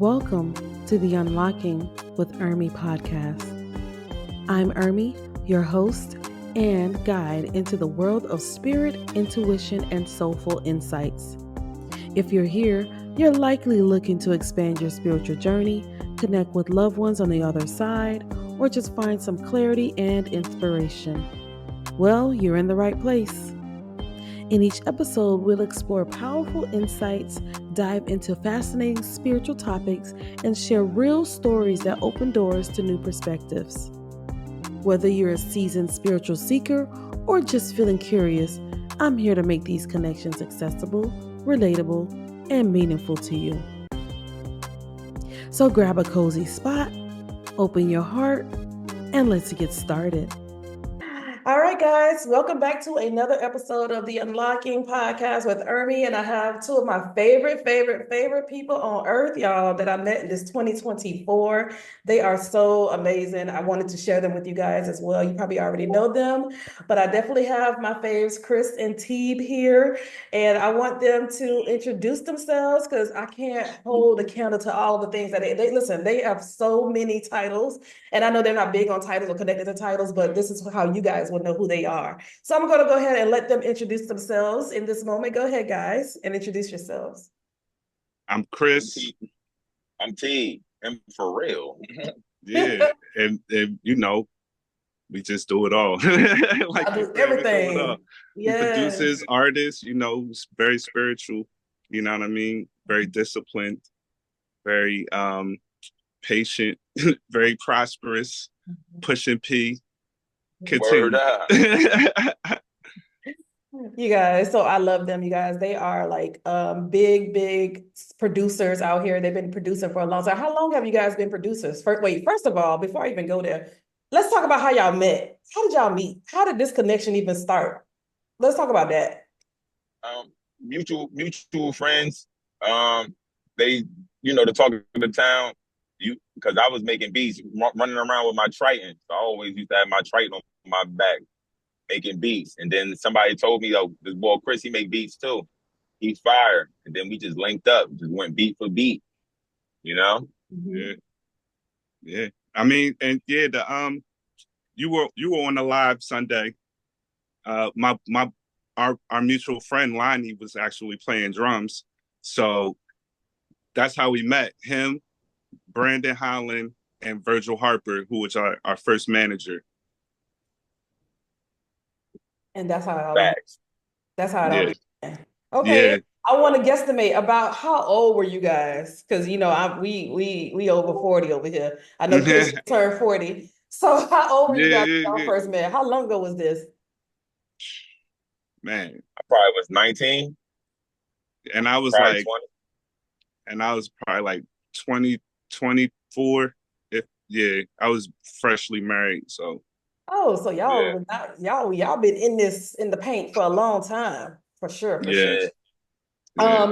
Welcome to the Unlocking with Ermi podcast. I'm Ermi, your host and guide into the world of spirit, intuition, and soulful insights. If you're here, you're likely looking to expand your spiritual journey, connect with loved ones on the other side, or just find some clarity and inspiration. Well, you're in the right place. In each episode, we'll explore powerful insights, dive into fascinating spiritual topics, and share real stories that open doors to new perspectives. Whether you're a seasoned spiritual seeker or just feeling curious, I'm here to make these connections accessible, relatable, and meaningful to you. So grab a cozy spot, open your heart, and let's get started. All right, guys, welcome back to another episode of the Unlocking podcast with Ermi, and I have two of my favorite people on earth, y'all, that I met in this 2024. They are so amazing. I wanted to share them with you guys as well. You probably already know them, but I definitely have my faves, Chris-n-Teeb here, and I want them to introduce themselves because I can't hold a candle to all the things that they listen. They have so many titles, and I know they're not big on titles or connected to titles, but this is how you guys will know who they are. So I'm going to go ahead and let them introduce themselves in this moment. Go ahead, guys, and introduce yourselves. I'm Chris. I'm T. And for real. Yeah. and you know, we just do it all. Like I do everything. We producers, artists, you know, very spiritual, you know what I mean? Very disciplined, very patient, very prosperous, pushing P. Continue. Word up. You guys, so I love them, you guys. They are like big producers out here. They've been producing for a long time. How long have you guys been producers? First of all, before I even go there, let's talk about how y'all met. How did y'all meet? How did this connection even start? Let's talk about that. Mutual friends. They, the talk of the town. Because I was making beats, running around with my Triton. So I always used to have my Triton on my back, making beats. And then somebody told me, oh, this boy Chris, he make beats too. He's fire. And then we just linked up, just went beat for beat, you know? Mm-hmm. Yeah. I mean, and yeah, you were on the live Sunday. Our mutual friend Lonnie was actually playing drums. So that's how we met. Him, Brandon Holland, and Virgil Harper, who was our first manager. And that's how it all Facts. That's how it all began. Okay. Yeah. I want to guesstimate about how old were you guys? Because we over 40 over here. I know Chris turned 40. So how old were you guys when y'all first met? How long ago was this? Man, I probably was 19. And I was probably 20. And I was probably like 20, 24. I was freshly married, so. Oh, so y'all been in the paint for a long time, for sure. Yeah. I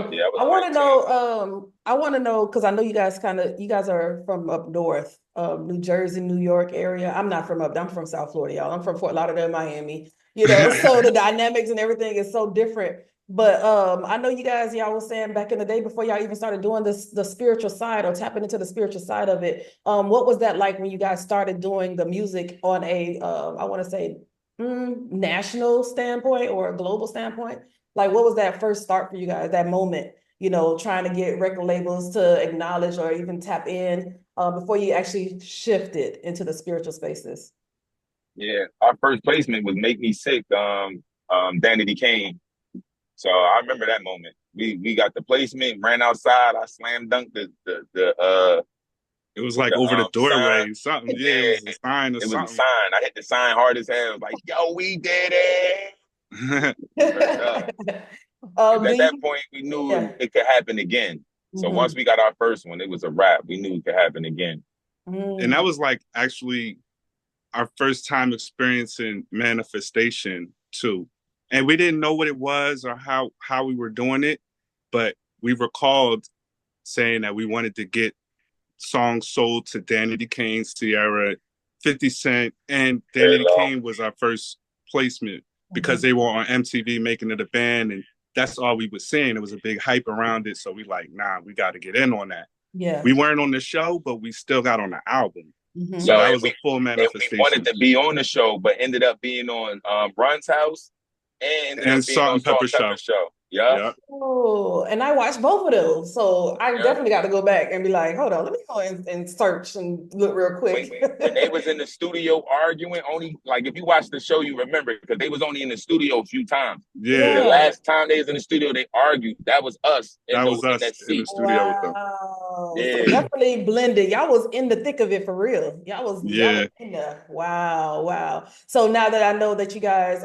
want to know because I know you guys are from up north, New Jersey, New York area. I'm not from I'm from South Florida, y'all. I'm from Fort Lauderdale, Miami. So the dynamics and everything is so different. But I know y'all was saying back in the day before y'all even started doing the spiritual side or tapping into the spiritual side of it. What was that like when you guys started doing the music on a I want to say national standpoint or a global standpoint? Like, what was that first start for you guys? That moment, trying to get record labels to acknowledge or even tap in before you actually shifted into the spiritual spaces. Yeah, our first placement was "Make Me Sick," Danity Kane. So I remember that moment. We got the placement, ran outside. I slam dunked the it was like over the doorway, something. Yeah, it was a sign or something. It was a sign. I hit the sign hard as hell. Like, yo, we did it. At that point, we knew it could happen again. So once we got our first one, it was a wrap. We knew it could happen again. And that was like actually our first time experiencing manifestation too. And we didn't know what it was or how we were doing it, but we recalled saying that we wanted to get songs sold to Danity Kane, Sierra, 50 Cent, and Danity Kane was our first placement because they were on MTV making it a band, and that's all we were seeing. It was a big hype around it, so we like, nah, we got to get in on that. Yeah. We weren't on the show, but we still got on the album. Mm-hmm. So Yo, that and was a full we manifestation. wanted to be on the show, but ended up being on Run's house and ended up being Salt on and Pepper Salt and Pepper Show. Show. Yeah. Yep. Oh, and I watched both of those. So I Yeah. definitely got to go back and be like, hold on, let me go and search and look real quick. When they was in the studio arguing, only like if you watch the show, you remember because they was only in the studio a few times. Yeah. The last time they was in the studio, they argued. That was us That was us in that in seat. the studio with them. Wow. Yeah. So definitely blended. Y'all was in the thick of it for real. Y'all was in there. Wow, wow. So now that I know that you guys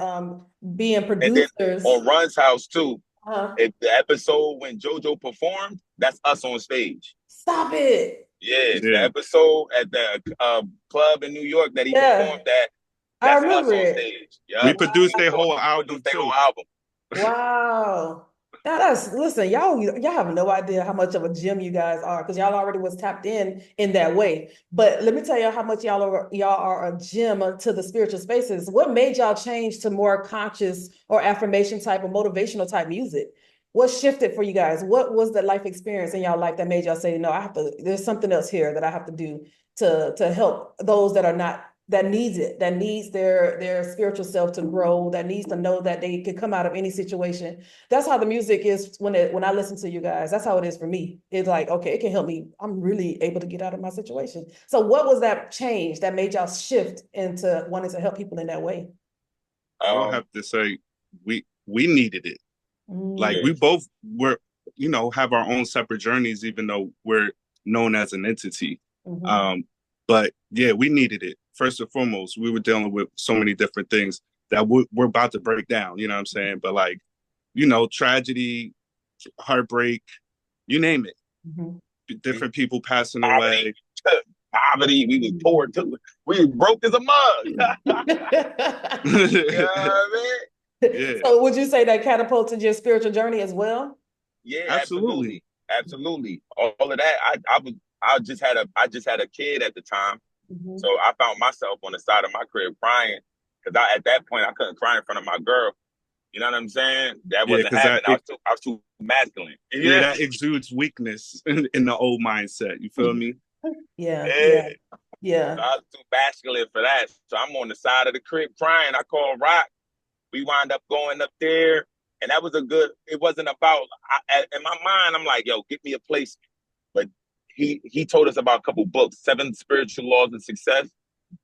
being producers. And then on Run's house too. Uh-huh. If the episode when JoJo performed, that's us on stage. Stop it. Yeah. The episode at the club in New York that he performed at, that's us on stage. Yeah. We produced their whole album too. Wow. Now listen, y'all have no idea how much of a gem you guys are because y'all already was tapped in that way. But let me tell you how much y'all are a gem to the spiritual spaces. What made y'all change to more conscious or affirmation type or motivational type music? What shifted for you guys? What was the life experience in y'all life that made y'all say, no, there's something else here that I have to do to help those that are not, that needs it, that needs their spiritual self to grow, that needs to know that they can come out of any situation. That's how the music is when I listen to you guys. That's how it is for me. It's like, okay, it can help me. I'm really able to get out of my situation. So what was that change that made y'all shift into wanting to help people in that way? I will have to say we needed it. Like we both were, have our own separate journeys, even though we're known as an entity. Mm-hmm. But yeah, we needed it. First and foremost, we were dealing with so many different things that we're about to break down, you know what I'm saying? But like, tragedy, heartbreak, you name it. Mm-hmm. Different people passing away. Poverty, we was poor too. We broke as a mug. You know what I mean? Yeah. So would you say that catapulted your spiritual journey as well? Yeah, absolutely. All of that. I just had a kid at the time. Mm-hmm. So I found myself on the side of my crib crying because at that point I couldn't cry in front of my girl. You know what I'm saying? That wasn't happening. I was too masculine. Yeah, that exudes weakness in the old mindset. You feel me? Yeah. So I was too masculine for that. So I'm on the side of the crib crying. I called Rock. We wound up going up there. And that was it wasn't about, in my mind, I'm like, yo, get me a place. But he told us about a couple books, 7 Spiritual Laws of Success.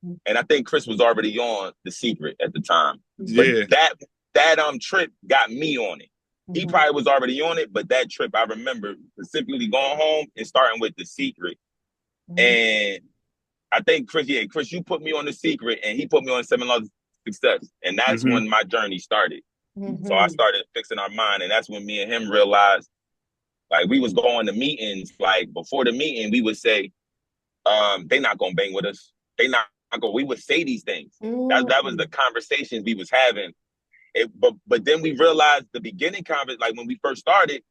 Mm-hmm. And I think Chris was already on The Secret at the time. Yeah. But that trip got me on it. Mm-hmm. He probably was already on it, but that trip, I remember specifically going home and starting with The Secret. Mm-hmm. And I think Chris, you put me on The Secret and he put me on 7 Laws of Success. And that's when my journey started. Mm-hmm. So I started fixing our mind. And that's when me and him realized, like, we was going to meetings, like, before the meeting, we would say, they not going to bang with us. They not going, we would say these things. Mm-hmm. That was the conversations we was having. But then we realized the beginning conversation, like when we first started,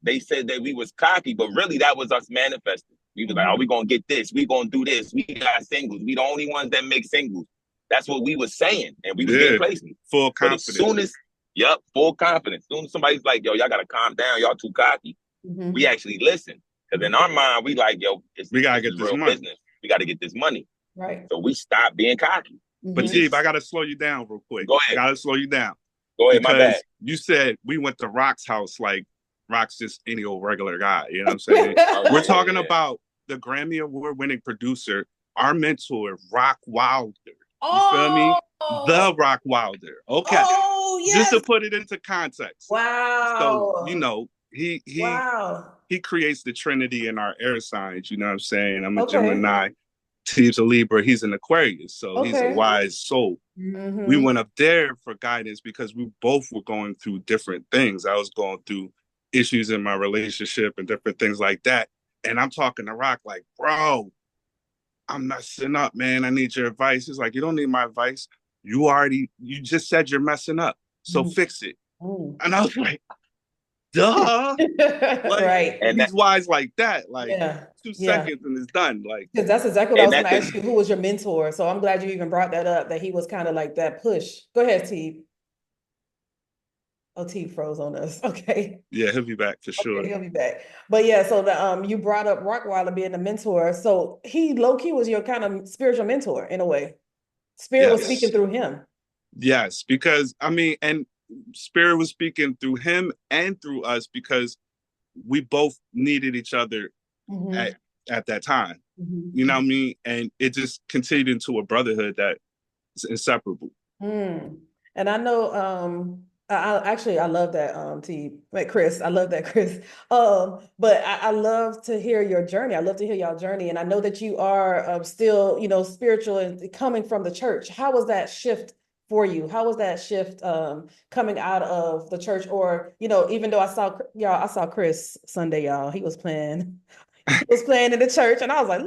they said that we was cocky, but really that was us manifesting. We was like, oh, we going to get this. We going to do this. We got singles. We the only ones that make singles. That's what we was saying. And we was getting placements. Full confidence. But as soon as, full confidence. As soon as somebody's like, yo, y'all got to calm down. Y'all too cocky. Mm-hmm. We actually listen. Because in our mind, we like, yo, we got to get this money. Business. We got to get this money. Right. So we stopped being cocky. Mm-hmm. But Teeb, I got to slow you down real quick. Go ahead. I got to slow you down. Go ahead, my bad. You said we went to Rock's house like Rock's just any old regular guy. You know what I'm saying? We're talking about the Grammy Award-winning producer, our mentor, Rock Wilder. You feel me? The Rock Wilder. Okay. Oh, yes. Just to put it into context. Wow. So, he creates the Trinity in our air signs. You know what I'm saying? I'm a Gemini. Teeb's a Libra. He's an Aquarius. So he's a wise soul. Mm-hmm. We went up there for guidance because we both were going through different things. I was going through issues in my relationship and different things like that. And I'm talking to Rock like, bro, I'm messing up, man. I need your advice. He's like, you don't need my advice. You just said you're messing up. So fix it. Mm. And I was like, duh. Right. And he's wise like that. Like 2 seconds and it's done. Like, because that's exactly what I was going to ask you. Who was your mentor? So I'm glad you even brought that up, that he was kind of like that push. Go ahead, Teeb. Oh, T froze on us. Okay. Yeah, he'll be back for sure. Okay, he'll be back. But yeah, so the you brought up Rockweiler being a mentor. So he low key was your kind of spiritual mentor in a way. Spirit was speaking Yes. through him. Yes, because I mean, and Spirit was speaking through him and through us because we both needed each other Mm-hmm. at that time. Mm-hmm. You know what I mean? And it just continued into a brotherhood that is inseparable. Mm. And I know I love that T like Chris. I love that Chris. But I love to hear your journey. I love to hear y'all journey. And I know that you are still, you know, spiritual and coming from the church. How was that shift for you? How was that shift coming out of the church? Or, you know, even though I saw Chris Sunday, y'all, he was playing in the church, and I was like,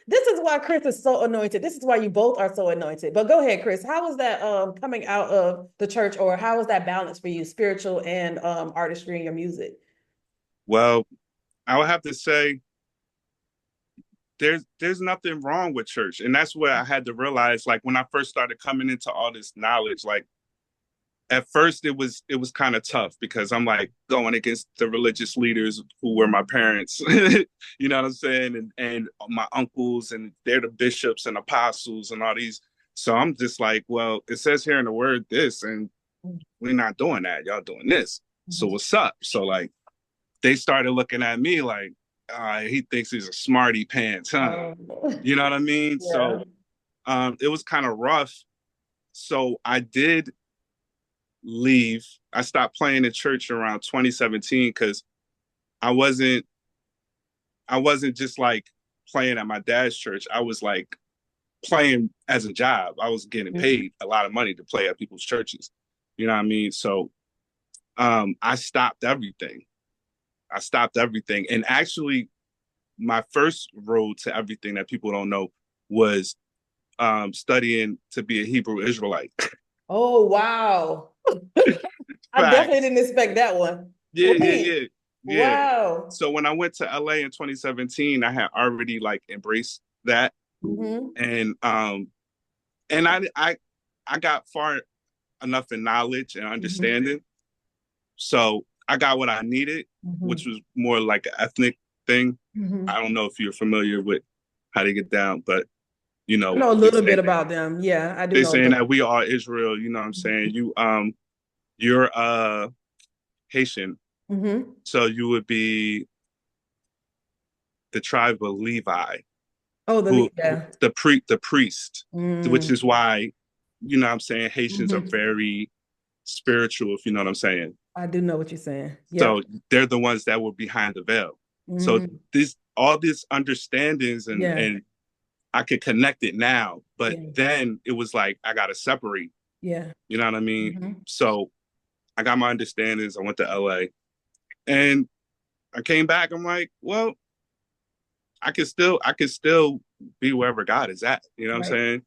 this is why Chris is so anointed. This is why you both are so anointed. But go ahead, Chris. How was that coming out of the church, or how was that balance for you, spiritual and artistry in your music? Well, I would have to say there's nothing wrong with church. And that's what I had to realize, like when I first started coming into all this knowledge, like at first it was kind of tough because I'm like going against the religious leaders who were my parents. You know what I'm saying? And my uncles, and they're the bishops and apostles and all these. So I'm just like, well, it says here in the word this, and we're not doing that. Y'all doing this. So what's up? So like they started looking at me like, he thinks he's a smarty pants, huh? You know what I mean? Yeah. So it was kind of rough. So I did leave. I stopped playing in church around 2017 because I wasn't just like playing at my dad's church. I was like playing as a job. I was getting paid a lot of money to play at people's churches. You know what I mean? So I stopped everything. And actually my first road to everything that people don't know was studying to be a Hebrew Israelite. Oh, wow. I definitely didn't expect that one. Yeah. Wow. So when I went to LA in 2017, I had already like embraced that. And I got far enough in knowledge and understanding. So I got what I needed, which was more like an ethnic thing. I don't know if you're familiar with how they get down, but you know, I know a little bit about them. Yeah, I do they're know. saying that we are Israel, you know what I'm saying? You're Haitian. So you would be the tribe of Levi. Oh, the priest, which is why, you know what I'm saying, Haitians are very spiritual, if you know what I'm saying. I do know what you're saying. Yep. So they're the ones that were behind the veil. So all these understandings and I could connect it now, but then it was like I gotta separate. Yeah. You know what I mean? So I got my understandings. I went to LA and I came back. I'm like, well, I could still be wherever God is at. You know what I'm saying?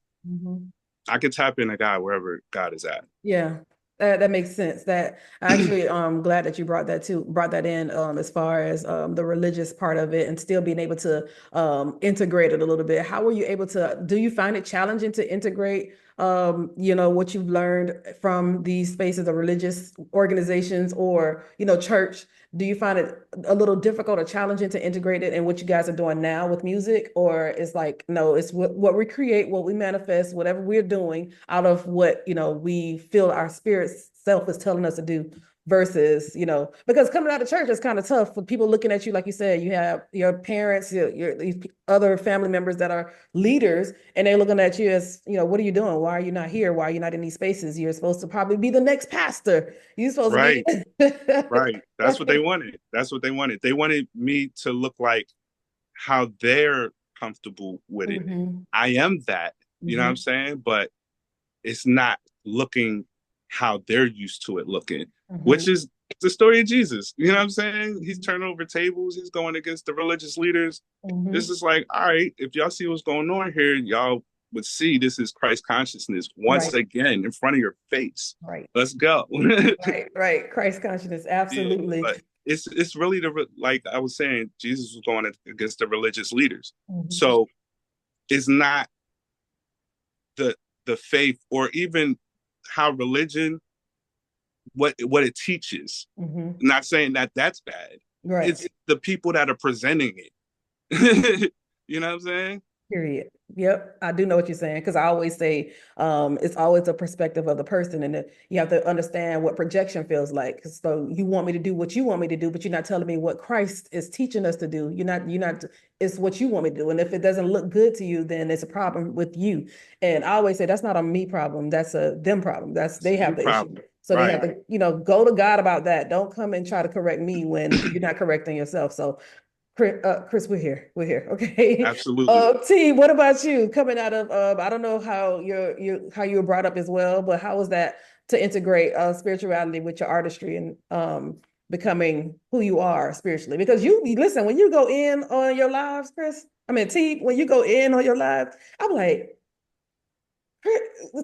I can tap into God wherever God is at. Yeah. That makes sense. That actually, glad that you brought that in, as far as the religious part of it, and still being able to integrate it a little bit. How were you able to? Do you find it challenging to integrate, you know, what you've learned from these spaces of religious organizations or, you know, church? Do you find it a little difficult or challenging to integrate it in what you guys are doing now with music? Or it's like, no, it's what we create, what we manifest, whatever we're doing out of what, you know, we feel our spirit self is telling us to do versus, you know, because coming out of church is kind of tough for people looking at you. Like you said, you have your parents, your these other family members that are leaders, and they're looking at you as, you know, what are you doing? Why are you not here? Why are you not in these spaces? You're supposed to probably be the next pastor. You're supposed to be. Right. That's what they wanted. They wanted me to look like how they're comfortable with it. I am that, you know what I'm saying? But it's not looking how they're used to it looking, which is the story of Jesus. You know what I'm saying? He's turning over tables. He's going against the religious leaders. It's just like, all right, if y'all see what's going on here, y'all would see this is Christ consciousness once again in front of your face. Right. Let's go. Right. Christ consciousness. Absolutely. Yeah, but it's really like I was saying, Jesus was going against the religious leaders. So it's not the faith or even how religion what it teaches. Mm-hmm. Not saying that that's bad. Right. It's the people that are presenting it. You know what I'm saying? Period. Yep, I do know what you're saying, because I always say it's always a perspective of the person, and you have to understand what projection feels like. So you want me to do what you want me to do, but you're not telling me what Christ is teaching us to do. You're not. It's what you want me to do, and if it doesn't look good to you, then it's a problem with you. And I always say that's not a me problem. That's a them problem. They have the issue. So they have to, go to God about that. Don't come and try to correct me when you're not correcting yourself. So Chris, we're here. Okay. Absolutely. T, what about you? Coming out of I don't know how how you were brought up as well, but how was that to integrate spirituality with your artistry and becoming who you are spiritually? Because you listen, when you go in on your lives, T, when you go in on your lives, I'm like,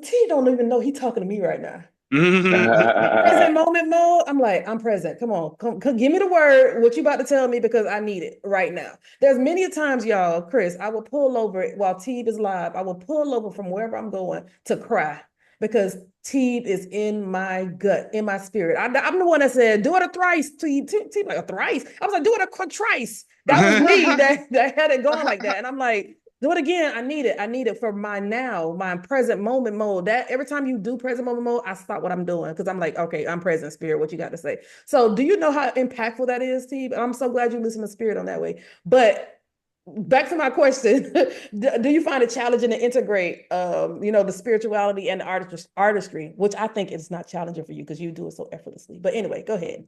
T don't even know he's talking to me right now. Present moment mode. I'm like, I'm present. Come on, come give me the word. What you about to tell me, because I need it right now. There's many times, y'all, Chris, I will pull over while Teeb is live. I will pull over from wherever I'm going to cry because Teeb is in my gut, in my spirit. I'm the one that said, do it a thrice, Teeb like a thrice. I was like, do it a thrice. That was me that had it going like that. And I'm like, do it again. I need it for my now, my present moment mode. That every time you do present moment mode, I stop what I'm doing because I'm like, okay, I'm present, spirit. What you got to say? So, do you know how impactful that is, Steve? I'm so glad you listen to spirit on that way. But back to my question: do you find it challenging to integrate, the spirituality and the artistry, which I think is not challenging for you because you do it so effortlessly. But anyway, go ahead.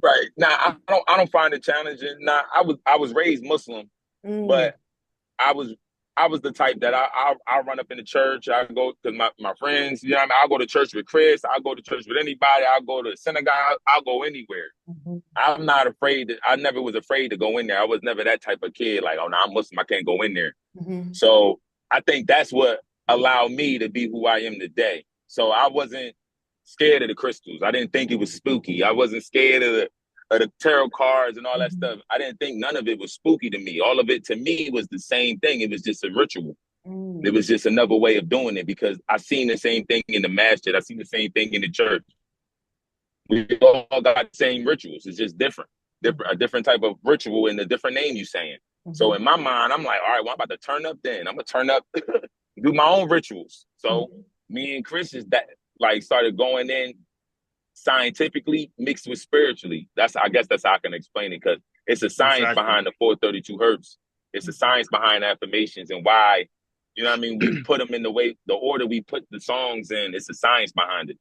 Right now, I don't find it challenging. Now, I was raised Muslim, but I was the type that I run up in the church. I go to my friends. You know what I mean? I'll go to church with Chris. I'll go to church with anybody. I'll go to the synagogue. I'll go anywhere. Mm-hmm. I'm not afraid. I never was afraid to go in there. I was never that type of kid. Like, oh, no, I'm Muslim. I can't go in there. Mm-hmm. So I think that's what allowed me to be who I am today. So I wasn't scared of the crystals. I didn't think it was spooky. I wasn't scared of the tarot cards and all that stuff. I didn't think none of it was spooky to me. All of it to me was the same thing. It was just a ritual. It was just another way of doing it because I seen the same thing in the masjid. I seen the same thing in the church. We all got the same rituals. It's just different. A different type of ritual and a different name you saying. Mm-hmm. So in my mind, I'm like, all right, well, I'm about to turn up then. I'm going to turn up, do my own rituals. So me and Chris is that like started going in scientifically mixed with spiritually. I guess that's how I can explain it because it's a science behind the 432 hertz. It's a science behind affirmations and why, you know what I mean? We put them in the order we put the songs in. It's a science behind it.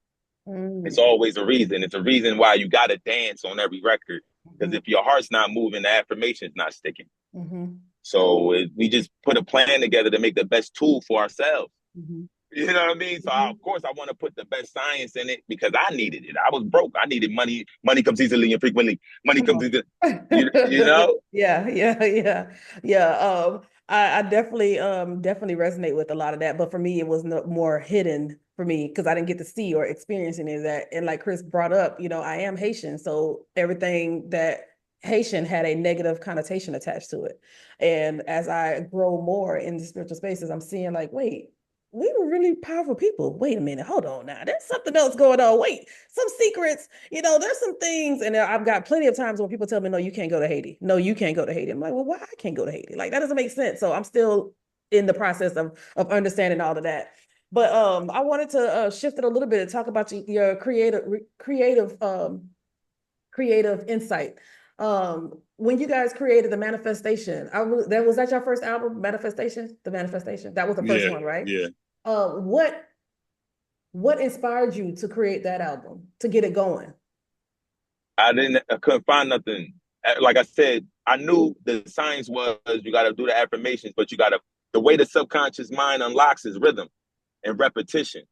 It's always a reason. It's a reason why you got to dance on every record because if your heart's not moving, the affirmation's not sticking. So we just put a plan together to make the best tool for ourselves. You know what I mean? So of course I want to put the best science in it because I needed it. I was broke. I needed money. Money comes easily and frequently. Money comes easily. You know? Yeah. I definitely resonate with a lot of that. But for me, it was more hidden for me because I didn't get to see or experience any of that. And like Chris brought up, I am Haitian. So everything that Haitian had a negative connotation attached to it. And as I grow more in the spiritual spaces, I'm seeing like, wait, we were really powerful people. Wait a minute, hold on now. There's something else going on. Wait, some secrets, there's some things. And I've got plenty of times when people tell me, no, you can't go to Haiti. No, you can't go to Haiti. I'm like, well, why I can't go to Haiti? Like, that doesn't make sense. So I'm still in the process of understanding all of that. But I wanted to shift it a little bit and talk about your creative insight. When you guys created the Manifestation, was that your first album, Manifestation? The Manifestation? That was the first one, right? Yeah. What inspired you to create that album, to get it going? I couldn't find nothing. Like I said, I knew the science was you got to do the affirmations, but the way the subconscious mind unlocks is rhythm and repetition.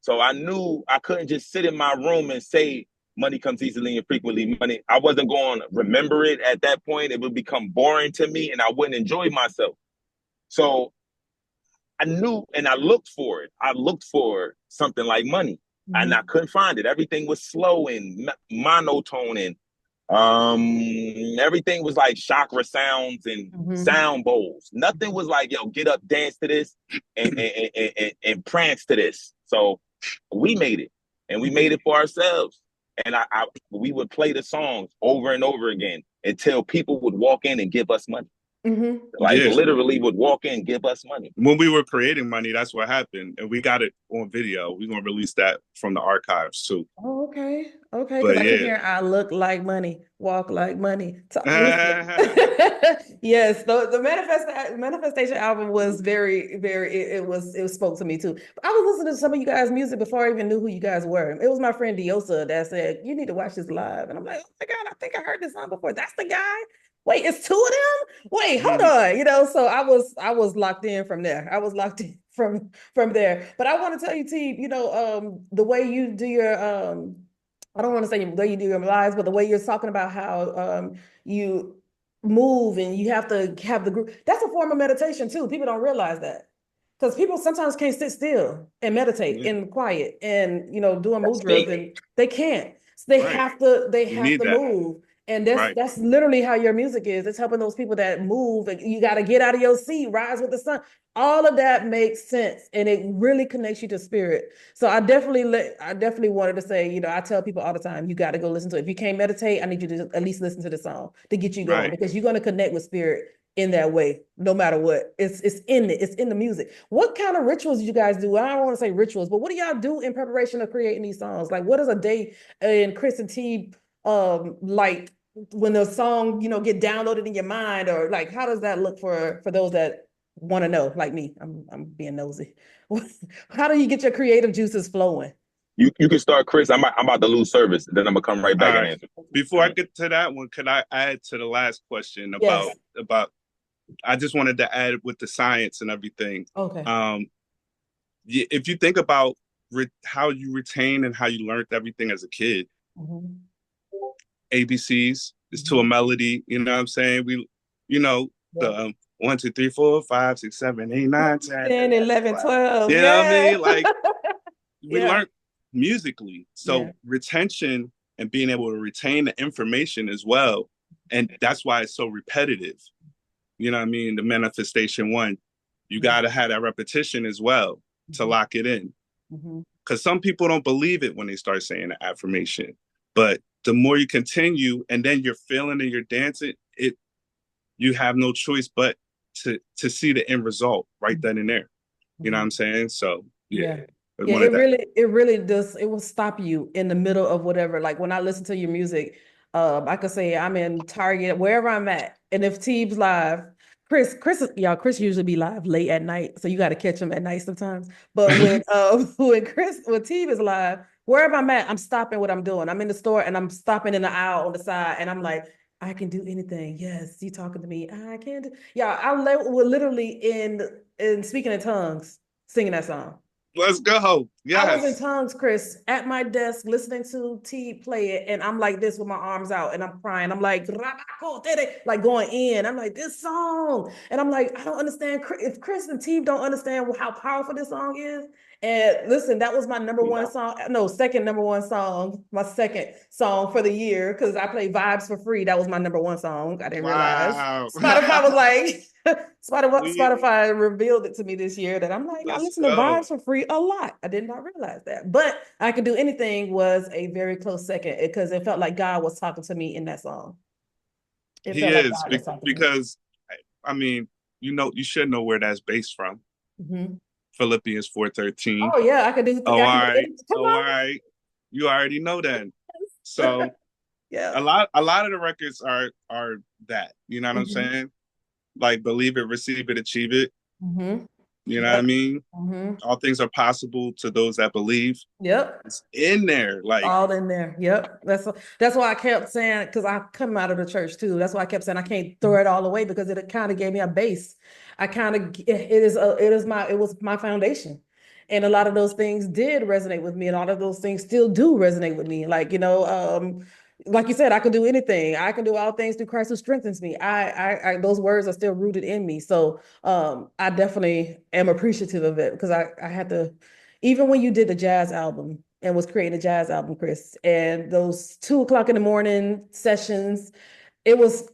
So I knew I couldn't just sit in my room and say, money comes easily and frequently. Money. I wasn't going to remember it at that point. It would become boring to me and I wouldn't enjoy myself. So I knew and I looked for it. I looked for something like money and I couldn't find it. Everything was slow and monotone and everything was like chakra sounds and sound bowls. Nothing was like, yo, get up, dance to this and prance to this. So we made it and we made it for ourselves. And we would play the songs over and over again until people would walk in and give us money. Like Yeah. literally would walk in and give us money. When we were creating money, that's what happened. And we got it on video. We're going to release that from the archives too. Oh, okay. Okay. But Because I keep yeah. hearing, I look like money, walk like money. Listen. Yes, the manifestation album was very, very, it spoke to me too. But I was listening to some of you guys' music before I even knew who you guys were. It was my friend Diosa that said, you need to watch this live. And I'm like, oh my God, I think I heard this song before. That's the guy. Wait, it's two of them? Wait, hold on. You know, so I was locked in from there. I was locked in from there. But I want to tell you, T, you know, the way you do your I don't want to say the way you do your lives, but the way you're talking about how you move and you have to have the group, that's a form of meditation too. People don't realize that. Because people sometimes can't sit still and meditate in quiet and, you know, doing mudras, and they can't. So they have to move. And that's literally how your music is. It's helping those people that move. And you got to get out of your seat, rise with the sun. All of that makes sense, and it really connects you to spirit. So I definitely wanted to say, you know, I tell people all the time, you got to go listen to it. If you can't meditate, I need you to at least listen to the song to get you going, because you're going to connect with spirit in that way, no matter what. It's in it. It's in the music. What kind of rituals do you guys do? I don't want to say rituals, but what do y'all do in preparation of creating these songs? Like, what is a day in Chris-n-Teeb like when the song, you know, get downloaded in your mind, or like how does that look for those that want to know, like me? I'm being nosy. How do you get your creative juices flowing? You can start, Chris. I'm about to lose service, then I'm gonna come right back and answer. Before I get to that one, could I add to the last question about I just wanted to add with the science and everything. Okay. If you think about how you retain and how you learned everything as a kid, ABCs is to a melody, you know what I'm saying? We, you know, the 1, 2, 3, 4, 5, 6, 7, 8, 9, 10, 11, 12. You know what I mean? Like we learned musically. So retention and being able to retain the information as well. And that's why it's so repetitive. You know what I mean? The manifestation one, you got to have that repetition as well to lock it in. Because some people don't believe it when they start saying the affirmation. But the more you continue and then you're feeling and you're dancing, you have no choice but to see the end result right then and there. You know what I'm saying? So it really does. It will stop you in the middle of whatever. Like when I listen to your music, I could say I'm in Target, wherever I'm at, and if Teeb's live, Chris usually be live late at night, so you got to catch him at night sometimes. But when Teeb is live, wherever I'm at, I'm stopping what I'm doing. I'm in the store and I'm stopping in the aisle on the side, and I'm like, I can do anything. Yes, you talking to me. I can do. Yeah, I was literally in speaking in tongues, singing that song. Let's go. Yes. I was in tongues, Chris, at my desk listening to T play it, and I'm like this with my arms out, and I'm crying. I'm like going in. I'm like, this song, and I'm like, I don't understand. If Chris and T don't understand how powerful this song is, and listen, that was my second number one song, my second song for the year, because I played Vibes for free. That was my number one song. I didn't realize. Spotify was like. Spotify revealed it to me this year that I'm like, I listen to Vibes for free a lot. I did not realize that. But I Could Do Anything was a very close second, because it felt like God was talking to me in that song. Because I mean, you should know where that's based from. Philippians 4:13. Oh yeah, I could do. All right. You already know that. So a lot of the records are that. You know what I'm saying? Like, believe it, receive it, achieve it. You know what I mean? All things are possible to those that believe. It's in there, like all in there. That's why I kept saying, because I come out of the church too. That's why I kept saying I can't throw it all away, because it kind of gave me a base. It was my foundation. And a lot of those things did resonate with me, and a lot of those things still do resonate with me. Like, like you said, I can do anything. I can do all things through Christ who strengthens me. I those words are still rooted in me. So I definitely am appreciative of it, because I had to, even when you did the jazz album and was creating a jazz album, Chris, and those 2:00 in the morning sessions, it was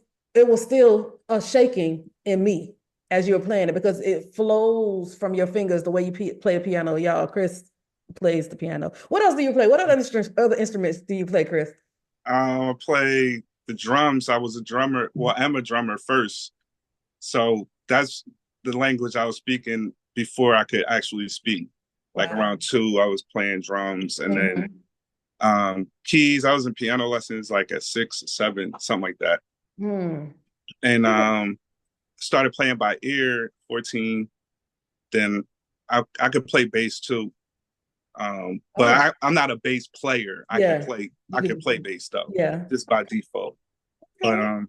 still a shaking in me as you were playing it, because it flows from your fingers the way you play the piano. Y'all, Chris plays the piano. What else do you play? What other instruments do you play, Chris? I play the drums. I was a drummer. Well, I'm a drummer first. So that's the language I was speaking before I could actually speak. Like Wow. around 2, I was playing drums, and then keys. I was in piano lessons like at 6 or 7, something like that. And started playing by ear 14. Then I could play bass too. But I'm not a bass player. I can play bass though. Yeah. Just by default. Okay. But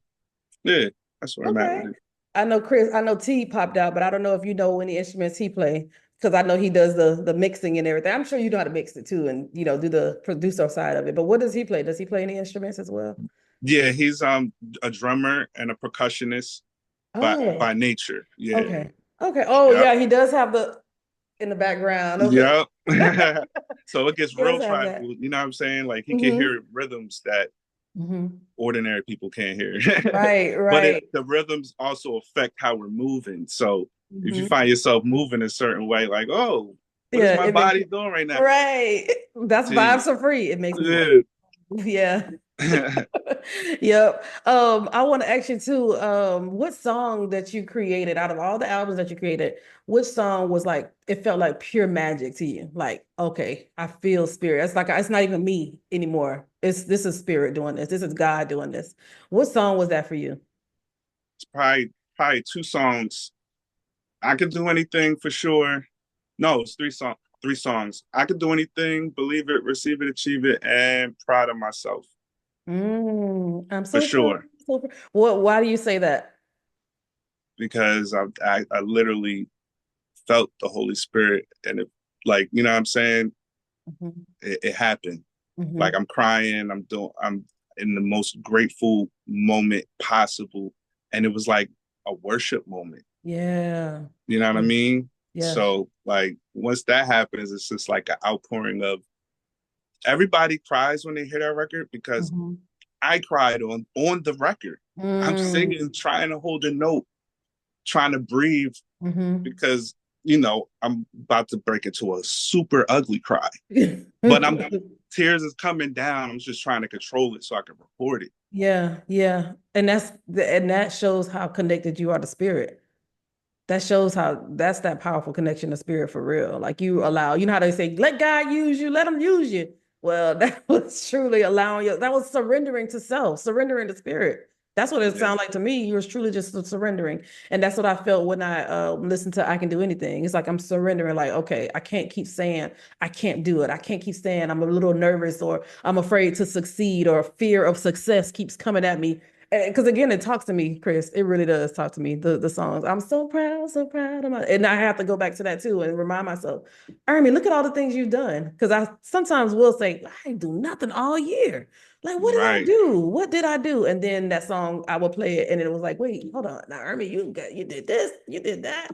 yeah, that's where I'm at with it. I know T popped out, but I don't know if you know any instruments he play, because I know he does the mixing and everything. I'm sure you know how to mix it too, and do the producer side of it. But what does he play? Does he play any instruments as well? Yeah, he's a drummer and a percussionist by nature. Yeah. Okay. Oh yeah, he does have the in the background. Okay. Yep. So it gets real tribal. You know what I'm saying? Like he can hear rhythms that ordinary people can't hear. Right. But the rhythms also affect how we're moving. So if you find yourself moving a certain way, like, oh, what is my body doing right now? Right. That's vibes are free. It makes me yeah. Yep. I want to ask you too, what song that you created out of all the albums that you created, which song was like, it felt like pure magic to you? Like, okay, I feel spirit. It's like, it's not even me anymore. This is spirit doing this. This is God doing this. What song was that for you? It's probably 2 songs. I Could Do Anything for sure. No, it's 3 songs. 3 songs. I Could Do Anything, Believe It, Receive It, Achieve It, and Proud of Myself. I'm so for sure. Why do you say that? Because I literally felt the Holy Spirit, and it, like, you know what I'm saying? It happened. Like I'm crying, I'm in the most grateful moment possible. And it was like a worship moment. Yeah. You know what I mean? Yeah. So like once that happens, it's just like an outpouring of, everybody cries when they hear that record, because I cried on the record. I'm singing, trying to hold a note, trying to breathe, because I'm about to break into a super ugly cry. But tears is coming down. I'm just trying to control it so I can record it. Yeah. And that shows how connected you are to spirit. That shows how that's that powerful connection to spirit for real. Like you allow, you know how they say, let God use you, let him use you. Well, that was truly allowing you, that was surrendering to self, surrendering to spirit. That's what it sounded like to me. You was truly just surrendering. And that's what I felt when I listened to I Can Do Anything. It's like I'm surrendering, like, okay, I can't keep saying I can't do it. I can't keep saying I'm a little nervous, or I'm afraid to succeed, or fear of success keeps coming at me. Because again, it talks to me, Chris. It really does talk to me. The songs. I'm so proud of my, and I have to go back to that too and remind myself, Ermi, look at all the things you've done. Because I sometimes will say, I didn't do nothing all year. Like, what did I do? What did I do? And then that song, I would play it, and it was like, wait, hold on, now, Ermi, you did this, you did that.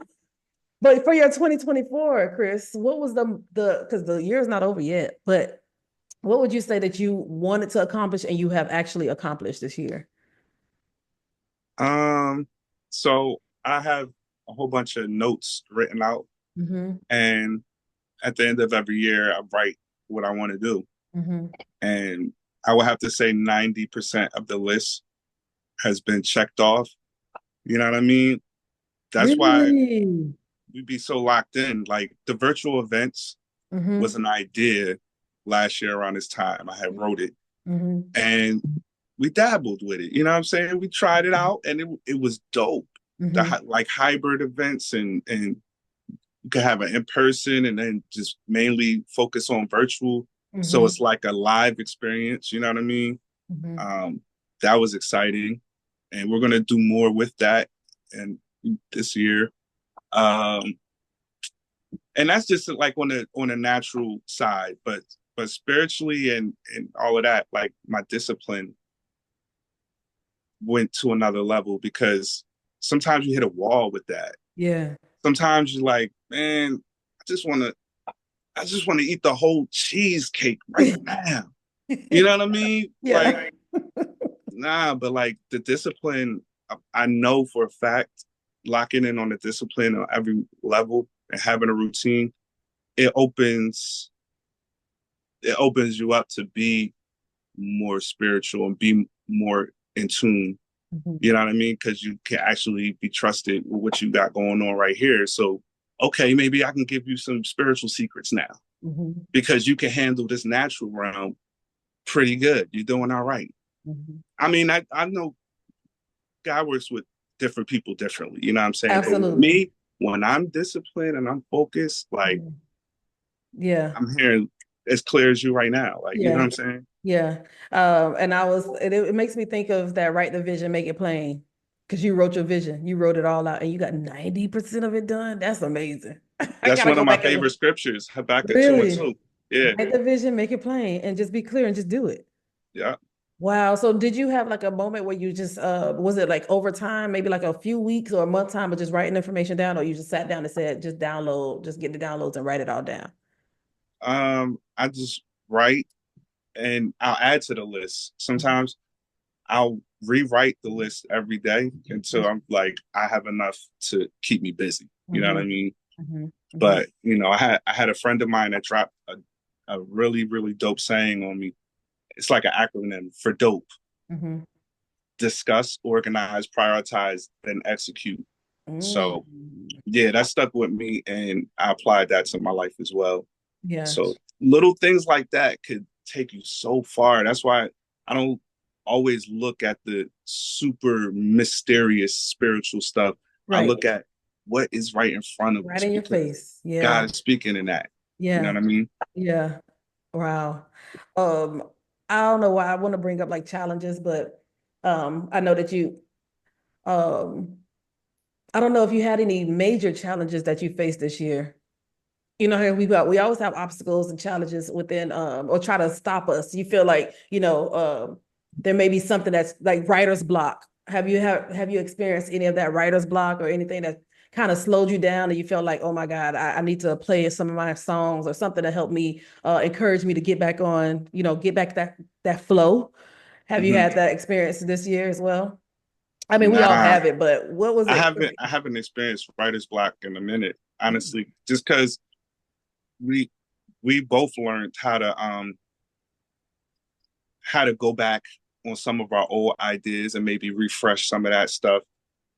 But for your 2024, Chris, what was the because the year's not over yet, but what would you say that you wanted to accomplish and you have actually accomplished this year? So I have a whole bunch of notes written out, and at the end of every year, I write what I want to do. And I would have to say 90% of the list has been checked off. You know what I mean? That's why we'd be so locked in. Like the virtual events was an idea last year around this time. I had wrote it, and we dabbled with it. You know what I'm saying? We tried it out, and it was dope. Like hybrid events, and you could have an in-person and then just mainly focus on virtual. So it's like a live experience. You know what I mean? That was exciting. And we're going to do more with that and this year. And that's just like on a natural side, but spiritually and all of that, like my discipline went to another level, because sometimes you hit a wall with that. Yeah. Sometimes you're like, man, I just want to eat the whole cheesecake right now. You know what I mean? Yeah. Like, nah, but like the discipline, I know for a fact, locking in on the discipline on every level and having a routine, it opens it opens you up to be more spiritual and be more in tune. You know what I mean? Because you can actually be trusted with what you got going on right here. So, okay, maybe I can give you some spiritual secrets now because you can handle this natural realm pretty good. You're doing all right. I mean, I know God works with different people differently. You know what I'm saying? Absolutely. But with me, when I'm disciplined and I'm focused, like, I'm hearing as clear as you right now. Like, you know what I'm saying? Yeah. And it makes me think of that, write the vision, make it plain. Because you wrote your vision, you wrote it all out, and you got 90% of it done. That's amazing. That's one of my favorite scriptures, Habakkuk 2:2. Yeah. Write the vision, make it plain, and just be clear and just do it. Yeah. Wow. So did you have like a moment where you just was it like over time, maybe like a few weeks or a month time of just writing information down, or you just sat down and said, just download, just get the downloads and write it all down? I just write and I'll add to the list. Sometimes I'll rewrite the list every day until I'm like, I have enough to keep me busy. You know what I mean? But you know, I had a friend of mine that dropped a really, really dope saying on me. It's like an acronym for dope. Discuss, organize, prioritize, then execute. So yeah, that stuck with me and I applied that to my life as well. Yeah. So little things like that could take you so far. That's why I don't always look at the super mysterious spiritual stuff. I look at what is right in front of us. Right in your face. Yeah. God is speaking in that. Yeah. You know what I mean? Yeah. Wow. I don't know why I want to bring up like challenges, but I know that you I don't know if you had any major challenges that you faced this year. You know, we always have obstacles and challenges within or try to stop us. You feel like, you know, there may be something that's like writer's block. Have you experienced any of that writer's block or anything that kind of slowed you down and you feel like, oh my God, I need to play some of my songs or something to help me encourage me to get back on, you know, get back that flow? Have you had that experience this year as well? I mean, we all have it, but what was it? I haven't experienced writer's block in a minute, honestly, just because we both learned how to go back on some of our old ideas and maybe refresh some of that stuff.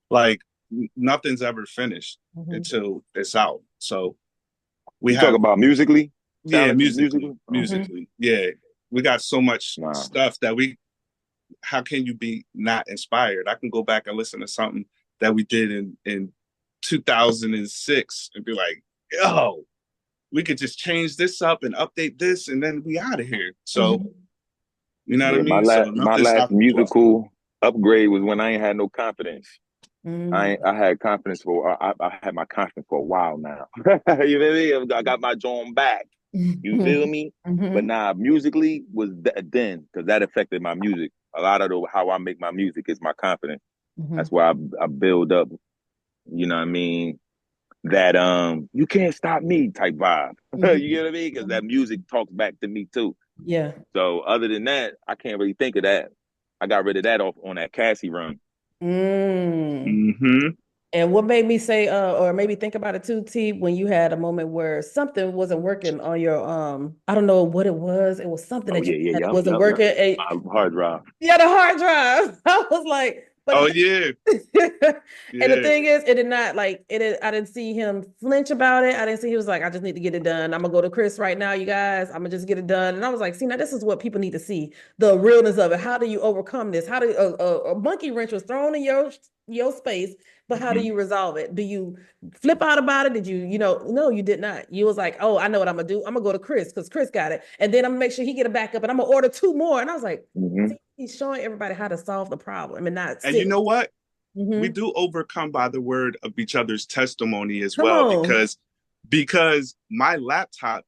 Like nothing's ever finished until it's out. So we talk about musically. Yeah, musically. Yeah, we got so much stuff that how can you be not inspired? I can go back and listen to something that we did in 2006 and be like, yo, we could just change this up and update this and then we out of here. So, you know what I mean? My last musical upgrade was when I ain't had no confidence. I had confidence I had my confidence for a while now. You feel me? I got my drum back. You feel me? But musically was then, because that affected my music. A lot of how I make my music is my confidence. That's why I build up, you know what I mean, that you can't stop me type vibe. You get what I mean? Because that music talks back to me too. Yeah. So other than that, I can't really think of that. I got rid of that off on that Cassie run. And what made me say, or maybe think about it too, T, when you had a moment where something wasn't working on your, I don't know what it was. It was something that wasn't working. My hard drive. Yeah, the hard drive. I was like, but yeah. And the thing is, it did not like it. I didn't see him flinch about it. I didn't see he was like, I just need to get it done. I'm gonna go to Chris right now, you guys. I'm gonna just get it done. And I was like, see, now this is what people need to see, the realness of it. How do you overcome this? How do a monkey wrench was thrown in your space, but how do you resolve it? Do you flip out about it? Did you, no, you did not. You was like, oh, I know what I'm gonna do. I'm gonna go to Chris because Chris got it, and then I'm gonna make sure he get a backup, and I'm gonna order 2 more. And I was like, see, he's showing everybody how to solve the problem and not. And you know what? We do overcome by the word of each other's testimony as well, because my laptop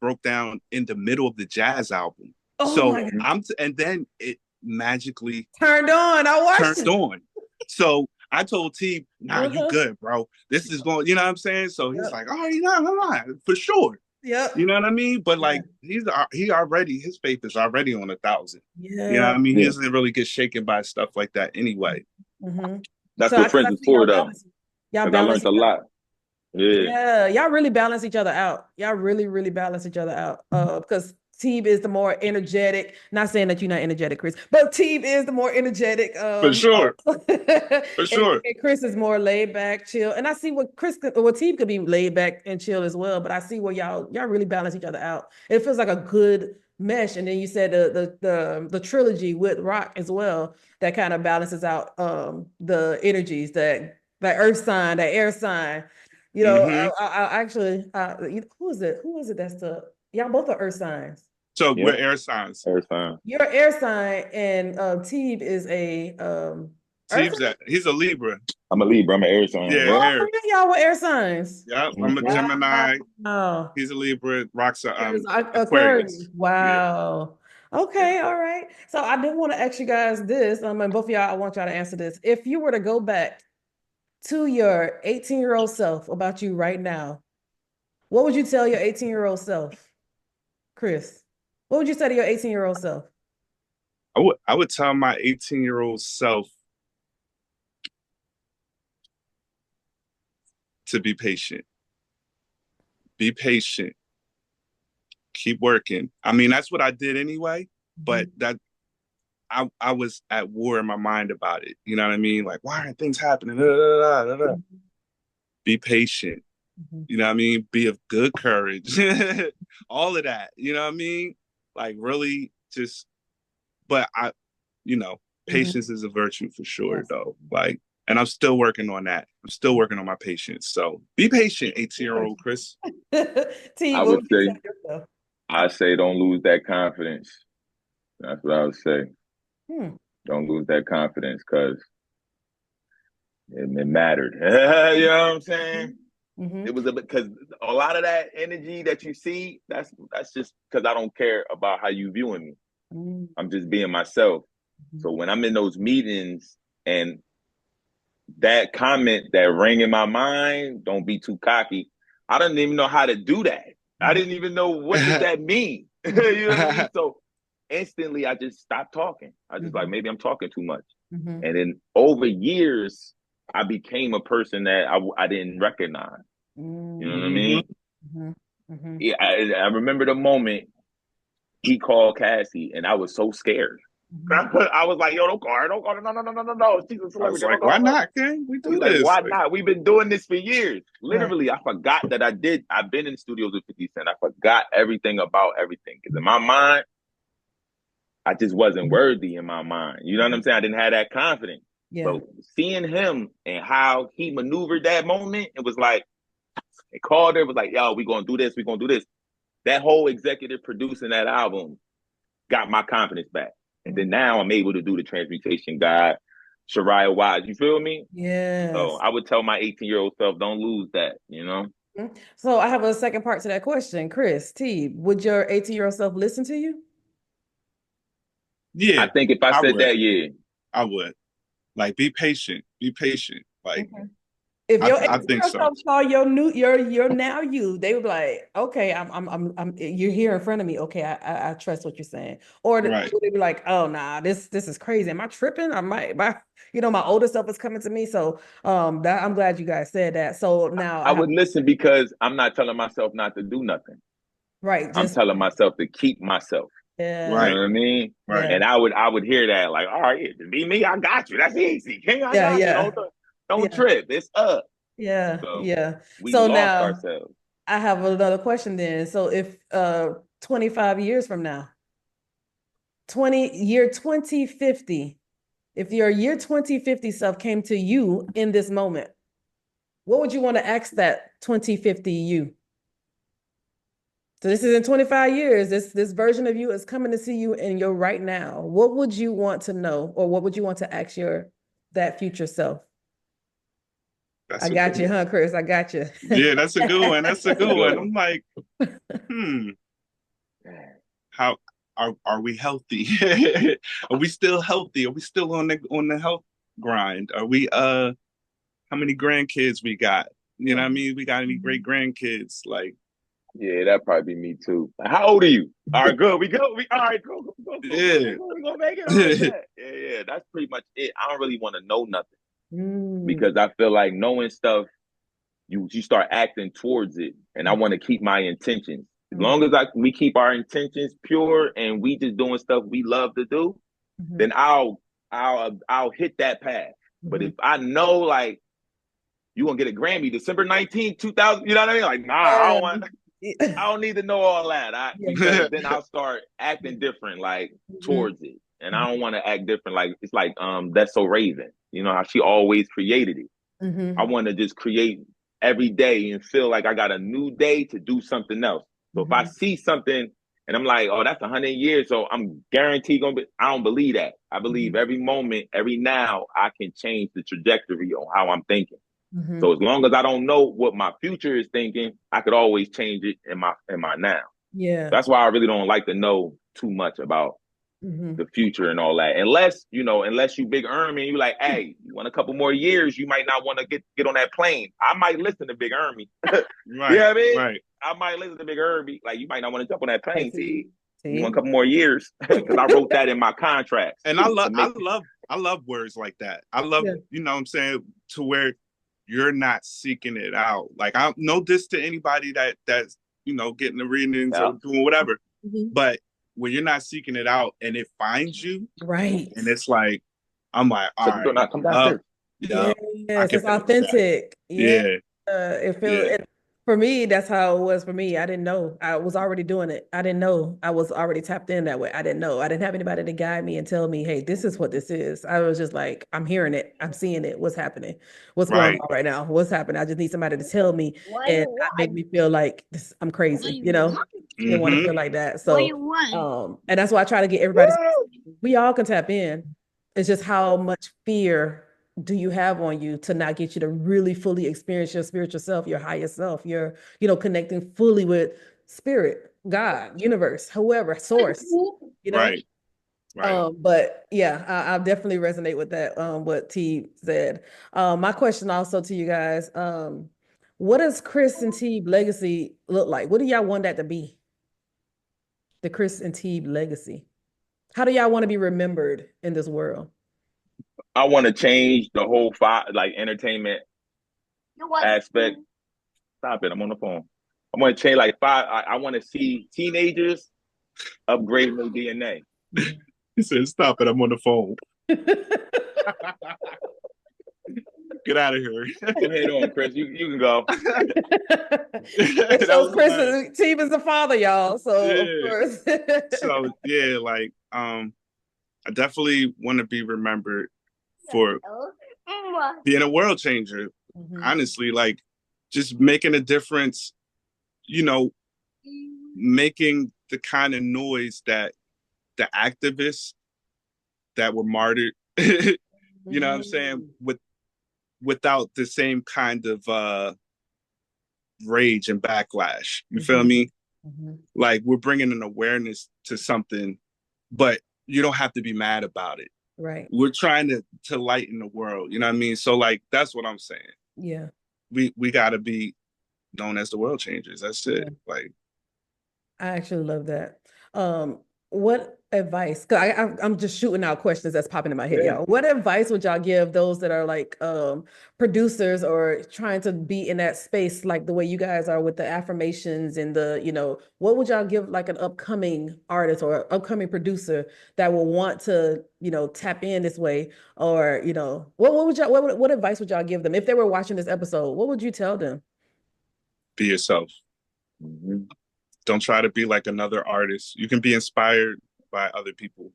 broke down in the middle of the jazz album. So and then it magically turned on. I watched turned on. So I told Teeb, nah, you good, bro. This is going, you know what I'm saying? So he's like, oh, no, for sure. Yeah. You know what I mean? But like his faith is already on 1,000. Yeah. You know what I mean? He doesn't really get shaken by stuff like that anyway. That's what friends is for, though. Y'all balance. I learned a lot. Yeah, y'all really balance each other out. Y'all really, really balance each other out. Because Teeb is the more energetic. Not saying that you're not energetic, Chris, but Teeb is the more energetic. For sure. For and, sure. and Chris is more laid back, chill. And I see what Teeb could be laid back and chill as well. But I see where y'all really balance each other out. It feels like a good mesh. And then you said the trilogy with Rock as well that kind of balances out the energies, that earth sign, that air sign. You know, I actually, who is it? Who is it? That's the y'all both are earth signs. So we're air signs. Air sign. You're an air sign, and Teeb is a he's a Libra. I'm a Libra. I'm an air sign. Yeah, air. Y'all were air signs. Yep, I'm a Gemini. Wow. He's a Libra. Rock's a Aquarius. Wow. Yeah. Okay, all right. So I did want to ask you guys this. And both of y'all, I want y'all to answer this. If you were to go back to your 18-year-old self about you right now, what would you tell your 18-year-old self? Chris, what would you say to your 18-year-old self? I would tell my 18-year-old self to be patient. Be patient. Keep working. I mean, that's what I did anyway, but that I was at war in my mind about it. You know what I mean? Like, why aren't things happening? Be patient. You know what I mean? Be of good courage. All of that. You know what I mean? Like, really just, but patience is a virtue for sure, though. Like, and I'm still working on that. I'm still working on my patience. So be patient, 18-year-old Chris. I say don't lose that confidence. That's what I would say. Don't lose that confidence, because it mattered. You know what I'm saying? It was because a lot of that energy that you see, that's just because I don't care about how you viewing me. I'm just being myself. So when I'm in those meetings and that comment that rang in my mind, don't be too cocky, I didn't even know how to do that. I didn't even know what does that mean. You know what I mean? So instantly I just stopped talking. I just like, maybe I'm talking too much. And then over years, I became a person that I didn't recognize. You know what I mean? Yeah, I remember the moment he called Cassie, and I was so scared. I was like, yo, don't call her. Don't call her. No. She's a celebrity. I was like, why not, King? We do this. Like, why not? We've been doing this for years. Literally, I forgot that I've been in studios with 50 Cent. I forgot everything about everything. Because in my mind, I just wasn't worthy in my mind. You know what I'm saying? I didn't have that confidence. Yeah. So seeing him and how he maneuvered that moment, it was like, they called her, it was like, yo, we're going to do this. We're going to do this. That whole executive producing that album got my confidence back. And then now I'm able to do the Transmutation God, Shariah Wise. You feel me? Yeah. So I would tell my 18-year-old self, don't lose that, you know? So I have a second part to that question. Chris-Teeb, would your 18-year-old self listen to you? Yeah. I think if I said that, yeah. I would. Like, be patient. Be patient. Like, if your 18-year-old self saw your now you, they would be like, okay, I'm you're here in front of me. Okay, I trust what you're saying. Or they'd be like, oh nah, this is crazy. Am I tripping? My older self is coming to me. So I'm glad you guys said that. So now I would listen, because I'm not telling myself not to do nothing. Right. I'm telling myself to keep myself. Yeah. Right. You know what I mean? Right. And I would hear that, like, all right, be me, I got you. That's easy. King, I got you. Don't trip. It's up. Yeah. So yeah. We so lost now ourselves. I have another question then. So if 25 years from now, 2050, if your year 2050 self came to you in this moment, what would you want to ask that 2050 you? So this is in 25 years. This version of you is coming to see you in your right now. What would you want to know, or what would you want to ask that future self? I got you, huh, Chris? I got you. Yeah, that's a good one. That's a good one. I'm like, how are we healthy? Are we still healthy? Are we still on the health grind? Are we how many grandkids we got? You know what I mean? We got any great grandkids? Like, yeah, that'd probably be me too. How old are you? All right, good. We go. All right, go. Yeah. We're gonna make it. Yeah. That's pretty much it. I don't really want to know nothing, because I feel like knowing stuff, you start acting towards it, and I want to keep my intentions. As long as we keep our intentions pure and we just doing stuff we love to do, then I'll hit that path. But if I know like you gonna get a Grammy December 19th, 2000, you know what I mean? Like, nah, I don't need to know all that. Because then I'll start acting different, like towards it. And I don't want to act different. Like, it's like, That's So Raven. You know how she always created it. I want to just create every day and feel like I got a new day to do something else. So if I see something and I'm like, oh, that's 100 years, so I'm guaranteed I don't believe that. I believe every moment, every now, I can change the trajectory on how I'm thinking. So as long as I don't know what my future is thinking, I could always change it in my now. Yeah. That's why I really don't like to know too much about the future and all that. Unless you big Ermi and you like, hey, you want a couple more years, you might not want to get on that plane. I might listen to Big Ermi. Right. You know what I mean? Right. I might listen to Big Ermi. Like, you might not want to jump on that plane. See? You want a couple more years? Because I wrote that in my contract. And I love words like that. I love, you know what I'm saying, to where you're not seeking it out. Like, I'm no diss to anybody that's getting the readings or doing whatever. But when you're not seeking it out and it finds you, right? And it's like, I'm like, all right, yes, it's authentic. Yeah. It feels. For me, that's how it was for me. I didn't know. I was already doing it. I didn't know. I was already tapped in that way. I didn't know. I didn't have anybody to guide me and tell me, hey, this is what this is. I was just like, I'm hearing it. I'm seeing it. What's happening? What's going on right now? What's happening? I just need somebody to tell me. And that made me feel like I'm crazy, Didn't want to feel like that. So, and that's why I try to get everybody. We all can tap in. It's just how much fear do you have on you to not get you to really fully experience your spiritual self, your highest self, your, connecting fully with spirit, God, universe, whoever, source, Right. But yeah, I definitely resonate with that, what T said. My question also to you guys, what does Chris-n-Teeb legacy look like? What do y'all want that to be? The Chris-n-Teeb legacy. How do y'all want to be remembered in this world? I want to change the whole entertainment aspect. Stop it! I'm on the phone. I want to change I want to see teenagers upgrade their DNA. He said, "Stop it! I'm on the phone." Get out of here. Go ahead on, Chris. You can go. It shows Chris-n-Teeb is the father, y'all. So of course. So I definitely want to be remembered for being a world changer. Honestly, like just making a difference, making the kind of noise that the activists that were martyred, you know what I'm saying, without the same kind of rage and backlash. You feel me? Like, we're bringing an awareness to something, but you don't have to be mad about it. Right. We're trying to lighten the world. You know what I mean? So like, that's what I'm saying. Yeah. We got to be known as the world changers. That's it. Like, I actually love that. What advice? Cause I'm just shooting out questions that's popping in my head, y'all. What advice would y'all give those that are like producers or trying to be in that space, like the way you guys are with the affirmations and the, what would y'all give like an upcoming artist or upcoming producer that will want to, tap in this way? Or, what advice would y'all give them if they were watching this episode? What would you tell them? Be yourself. Don't try to be like another artist. You can be inspired by other people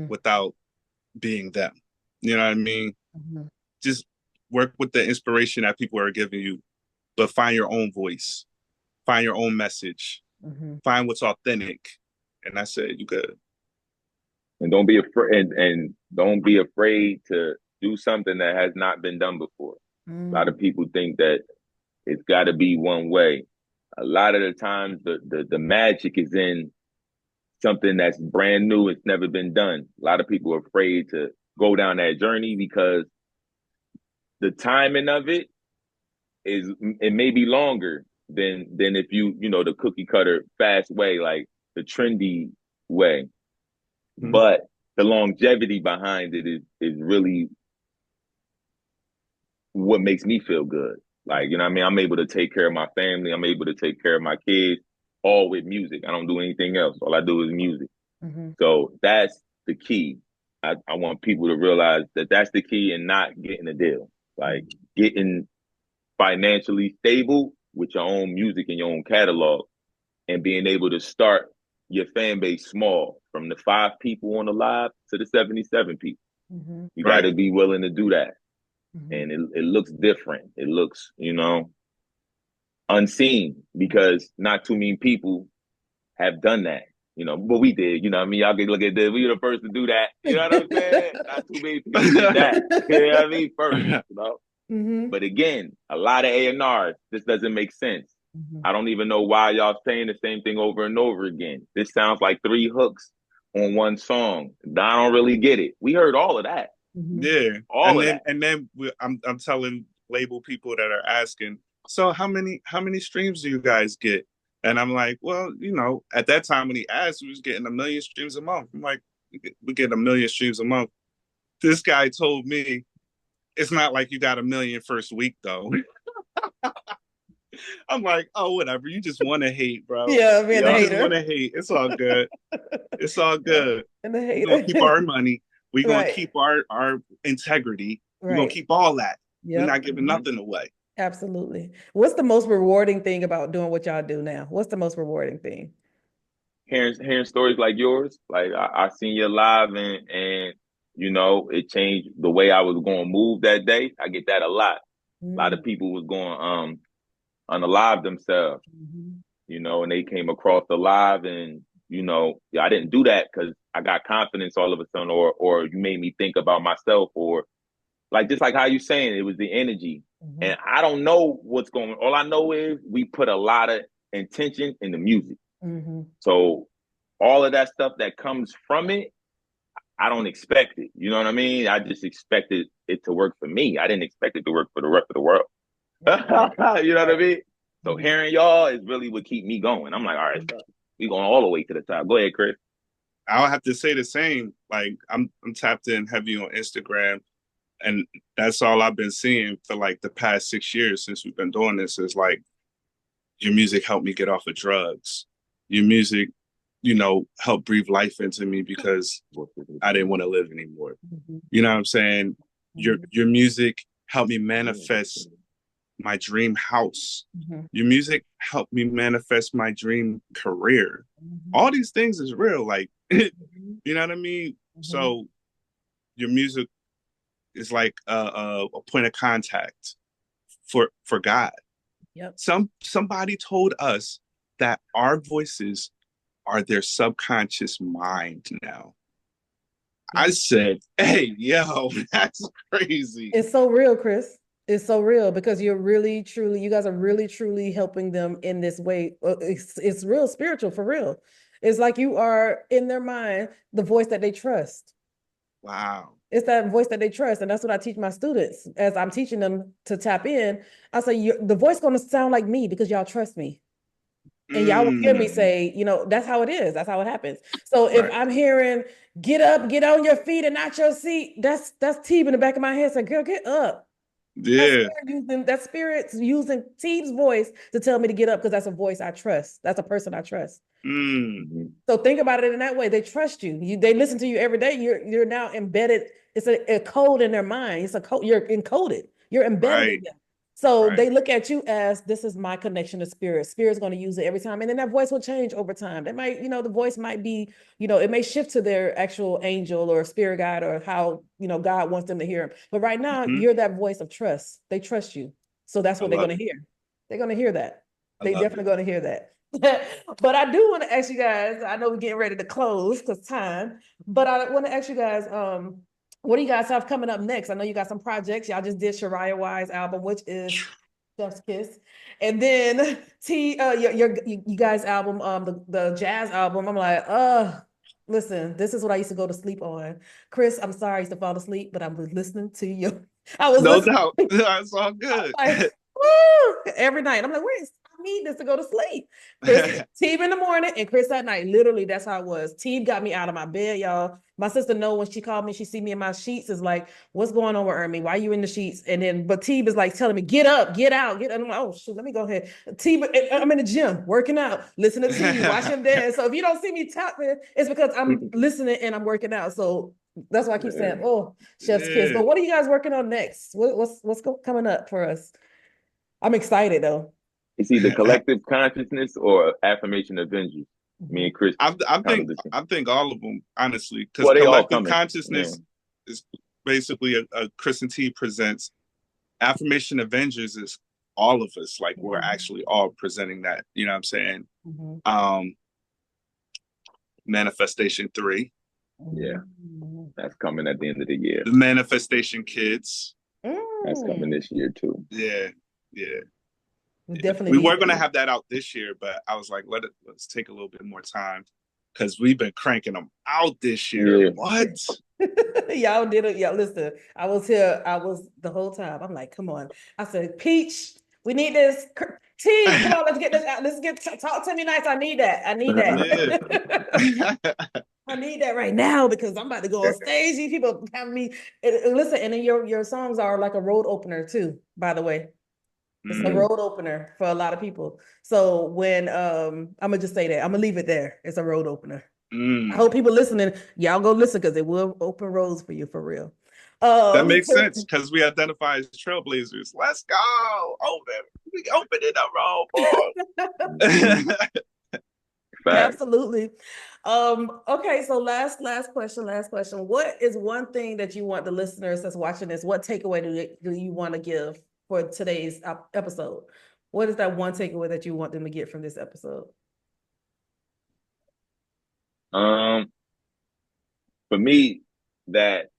without being them. You know what I mean? Just work with the inspiration that people are giving you, but find your own voice, find your own message, find what's authentic. And that's it. You good. And don't be afraid. And don't be afraid to do something that has not been done before. A lot of people think that it's got to be one way. A lot of the times the magic is in something that's brand new. It's never been done. A lot of people are afraid to go down that journey because the timing of it may be longer than if the cookie cutter fast way, like the trendy way. But the longevity behind it is really what makes me feel good. Like, I'm able to take care of my family. I'm able to take care of my kids, all with music. I don't do anything else. All I do is music. Mm-hmm. So that's the key. I want people to realize that that's the key, and not getting a deal. Like getting financially stable with your own music and your own catalog, and being able to start your fan base small, from the 5 people on the live to the 77 people. Mm-hmm. You got to be willing to do that. Mm-hmm. And it looks different. It looks, unseen, because not too many people have done that. But we did, you know what I mean? Y'all can look at this. We were the first to do that. You know what I'm saying? Not too many people did that. You know what I mean? First, Mm-hmm. But again, a lot of A&Rs, this doesn't make sense. Mm-hmm. I don't even know why y'all saying the same thing over and over again. This sounds like 3 hooks on one song. I don't really get it. We heard all of that. Mm-hmm. Yeah. All of that. And then I'm telling label people that are asking, so how many streams do you guys get? And I'm like, well, at that time when he asked, we was getting 1 million streams a month. I'm like, we get 1 million streams a month. This guy told me, it's not like you got 1 million first week though. I'm like, oh, whatever. You just want to hate, bro. Yeah, being a hater. Just want to hate. It's all good. It's all good. And the hater. We're gonna keep our money. We're gonna Right. keep our integrity. Right. We're gonna keep all that. Yep. We're not giving nothing away. Absolutely. What's the most rewarding thing about doing what y'all do now? What's the most rewarding thing? Hearing stories like yours. Like I seen you live, and it changed the way I was going to move that day. I get that a lot. A lot of people was going unalive themselves, and they came across the live, and I didn't do that because I got confidence all of a sudden, or you made me think about myself, or like just like how you saying it was the energy. And I don't know what's going on. All I know is we put a lot of intention in the music. So all of that stuff that comes from it, I don't expect it. You know what I mean? I just expected it to work for me. I didn't expect it to work for the rest of the world. You know what I mean? So hearing y'all is really what keep me going. I'm like, all right, we going all the way to the top. Go ahead, Chris. I'll have to say the same. Like I'm tapped in heavy on Instagram, and that's all I've been seeing for like the past 6 years since we've been doing this, is like, your music helped me get off of drugs. Your music, helped breathe life into me because I didn't want to live anymore. You know what I'm saying? Your music helped me manifest my dream house. Your music helped me manifest my dream career. All these things is real. Like, you know what I mean? So your music is like a point of contact for God. Yep. Somebody told us that our voices are their subconscious mind now. I said, hey, yo, that's crazy. It's so real, Chris. It's so real, because you guys are really, truly helping them in this way. It's real spiritual, for real. It's like you are, in their mind, the voice that they trust. Wow. It's that voice that they trust. And that's what I teach my students as I'm teaching them to tap in. I say, the voice going to sound like me because y'all trust me. And y'all will hear me say, that's how it is. That's how it happens. So if I'm hearing, get up, get on your feet and not your seat, that's Teeb in the back of my head saying, girl, get up. Yeah. That spirit's using Teeb's voice to tell me to get up, because that's a voice I trust. That's a person I trust. So think about it in that way. They trust you. They listen to you every day. You're now embedded. It's a code in their mind. It's a code. You're encoded. You're embedded in them. So they look at you as, this is my connection to spirit. Spirit's going to use it every time. And then that voice will change over time. They might, the voice might be, it may shift to their actual angel or spirit guide, or how, God wants them to hear him. But right now, you're that voice of trust. They trust you. So that's what they're going to hear. They're going to hear that. They definitely going to hear that. But I do want to ask you guys, I know we're getting ready to close because time, but I want to ask you guys, what do you guys have coming up next? I know you got some projects. Y'all just did Shariah Wise album, which is Chef's Kiss. And then you guys album, the jazz album. I'm like, listen, this is what I used to go to sleep on. Chris, I'm sorry I used to fall asleep, but I was listening to you. I was no doubt. That's all good. Like, woo, every night. I'm like, where is need this to go to sleep. Chris, Teeb in the morning and Chris at night. Literally, that's how it was. Teeb got me out of my bed, y'all. My sister know when she called me, she see me in my sheets, is like, what's going on with Ermi? Why are you in the sheets? And then, but Teeb is like telling me, get up, get out, get up. And I'm like, oh shoot, let me go ahead. Teeb, I'm in the gym, working out, listening to Teeb, watch him dance. So if you don't see me tapping, it's because I'm listening and I'm working out. So that's why I keep saying, oh, chef's kiss. But what are you guys working on next? What's coming up for us? I'm excited though. It's either collective consciousness or affirmation Avengers. Me and Chris. I think all of them, honestly, because well, collective consciousness is basically a Chris-n-Teeb presents. Affirmation Avengers is all of us. Like we're actually all presenting that. You know what I'm saying? Manifestation 3. Yeah, that's coming at the end of the year. The Manifestation Kids. That's coming this year too. Yeah. Definitely. We were going to have that out this year, but I was like, let's take a little bit more time because we've been cranking them out this year. Yeah. What? Y'all did it. Y'all listen. I was here. I was the whole time. I'm like, come on. I said, Peach, we need this. T, come on, let's get this out. Talk to me nice. I need that. I need that right now because I'm about to go on stage. These people have me listen, and then your songs are like a road opener too, by the way. It's a road opener for a lot of people. So when I'm gonna just say that, I'm gonna leave it there. It's a road opener. I hope people listening, y'all go listen because it will open roads for you for real. That makes sense because we identify as trailblazers. Let's go. We open it up, road. Absolutely. Okay, so last question. What is one thing that you want the listeners that's watching this, what takeaway do you want to give for today's episode? What is that one takeaway that you want them to get from this episode? For me, that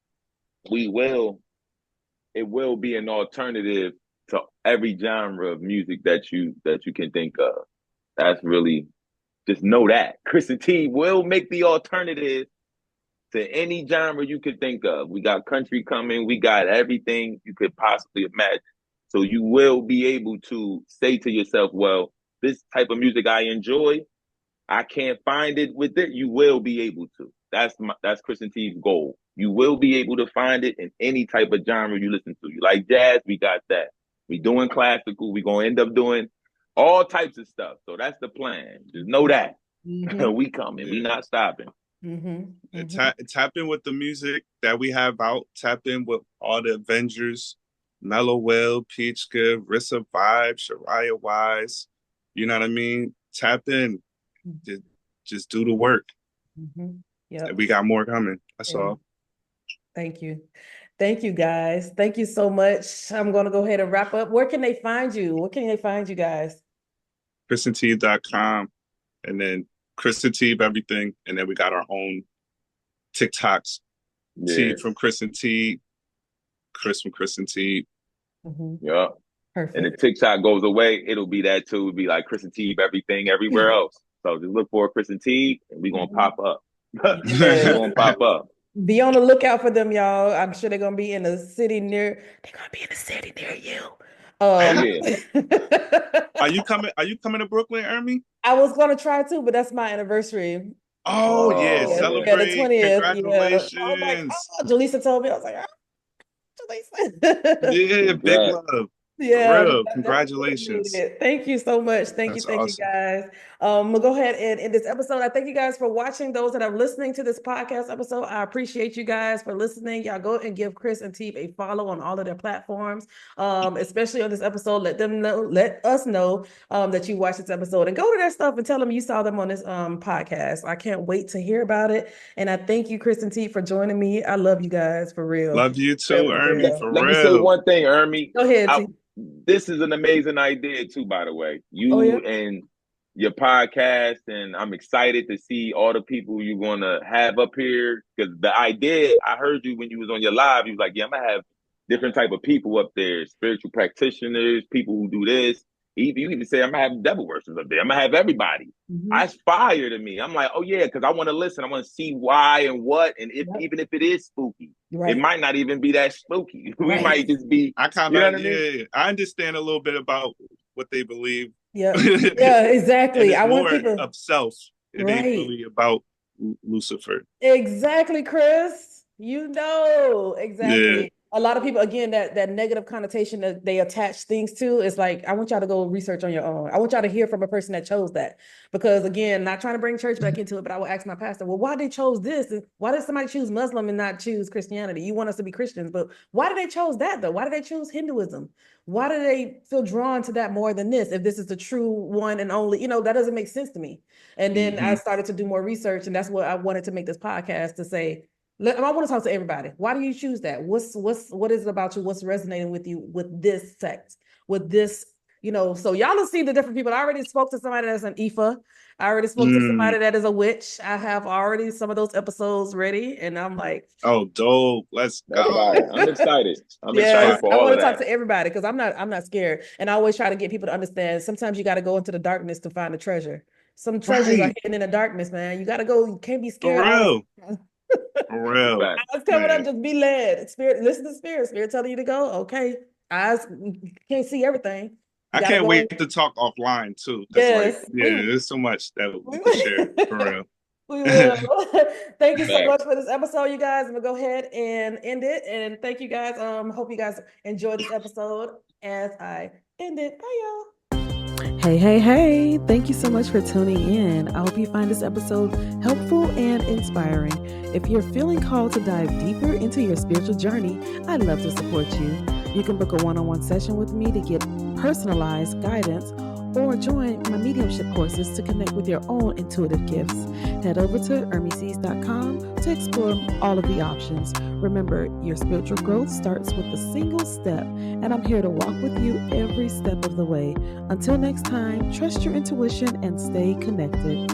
it will be an alternative to every genre of music that you can think of. That's really, just know that Chris-n-Teeb will make the alternative to any genre you could think of. We got country coming, we got everything you could possibly imagine. So you will be able to say to yourself, well, this type of music I enjoy, I can't find it with it. You will be able to. That's Chris-n-Teeb's goal. You will be able to find it in any type of genre you listen to. You like jazz, we got that. We doing classical, we gonna end up doing all types of stuff. So that's the plan. Just know that. We coming, we not stopping. Tap in with the music that we have out. Tap in with all the Avengers, Mellow Will, Peach Good, Rissa Vibe, Shariah Wise. You know what I mean? Tap in. Just do the work. Yeah, we got more coming. That's all. Thank you guys. Thank you so much. I'm going to go ahead and wrap up. Where can they find you? Where can they find you guys? Chris-n-Teeb.com, and then Chris-n-Teeb everything, and then we got our own TikToks. Teeb from Chris-n-Teeb, Chris from Chris-n-Teeb. Yeah. Perfect. And if TikTok goes away, it'll be that too. It'll be like Chris-n-Teeb everything everywhere else. So just look for Chris-n-Teeb and we're gonna pop up. We're gonna pop up. Be on the lookout for them, y'all. I'm sure they're gonna be in the city near you. Are you coming to Brooklyn, Ermi? I was gonna try to, but that's my anniversary. Celebrate. The 20th. Congratulations. Yeah. I was like, Jaleesa told me, I was like, Jaleesa. Yeah, big love. Yeah, real. Congratulations. Thank you so much. Thank you, guys. We'll go ahead and end this episode. I thank you guys for watching. Those that are listening to this podcast episode, I appreciate you guys for listening. Y'all go and give Chris-n-Teeb a follow on all of their platforms, especially on this episode. Let us know that you watched this episode, and go to their stuff and tell them you saw them on this podcast. I can't wait to hear about it. And I thank you, Chris-n-Teeb, for joining me. I love you guys for real. Love you too, Ermi. For real. Let me say one thing, Ermi. Go ahead. This is an amazing idea too, by the way. You and your podcast, and I'm excited to see all the people you're gonna have up here. Because the idea, I heard you when you was on your live, you was like, yeah, I'm gonna have different type of people up there, spiritual practitioners, people who do this. You even say I'm gonna have devil worshippers up there. I'm gonna have everybody. That's fire to me. I'm like, oh yeah, because I want to listen. I want to see why and what, and even if it is spooky, it might not even be that spooky. We might just be. I kind of I understand a little bit about what they believe. Yeah, yeah, exactly. It's I want more people of self. It ain't really about Lucifer. Exactly, Chris. Exactly. Yeah. A lot of people, again, that negative connotation that they attach things to is like, I want y'all to go research on your own. I want y'all to hear from a person that chose that. Because again, not trying to bring church back into it, but I will ask my pastor, well, why they chose this? And why did somebody choose Muslim and not choose Christianity? You want us to be Christians, but why did they chose that though? Why did they choose Hinduism? Why do they feel drawn to that more than this? If this is the true one and only, that doesn't make sense to me. And then I started to do more research, and that's what I wanted to make this podcast to say. I want to talk to everybody. Why do you choose that? What is it about you? What's resonating with you with this sect? With this, so y'all will see the different people. I already spoke to somebody that's an Ifa. I already spoke to somebody that is a witch. I have already some of those episodes ready, and I'm like, oh, dope. Let's go. I'm excited. I'm excited for all of that. I want to talk to everybody because I'm not scared. And I always try to get people to understand. Sometimes you got to go into the darkness to find the treasure. Some treasures are hidden in the darkness, man. You got to go. You can't be scared. For real. For real. Eyes coming up, just be led. Spirit, listen to spirit. Spirit telling you to go. Okay. Eyes, you can't see everything. I can't wait to talk offline too. Yes. There's so much that we can share. For real. We will. Thank you so much for this episode, you guys. I'm gonna go ahead and end it. And thank you guys. Hope you guys enjoyed this episode as I end it. Bye, y'all. Hey. Thank you so much for tuning in. I hope you find this episode helpful and inspiring. If you're feeling called to dive deeper into your spiritual journey, I'd love to support you. You can book a one-on-one session with me to get personalized guidance or join my mediumship courses to connect with your own intuitive gifts. Head over to ermisees.com to explore all of the options. Remember, your spiritual growth starts with a single step, and I'm here to walk with you every step of the way. Until next time, trust your intuition and stay connected.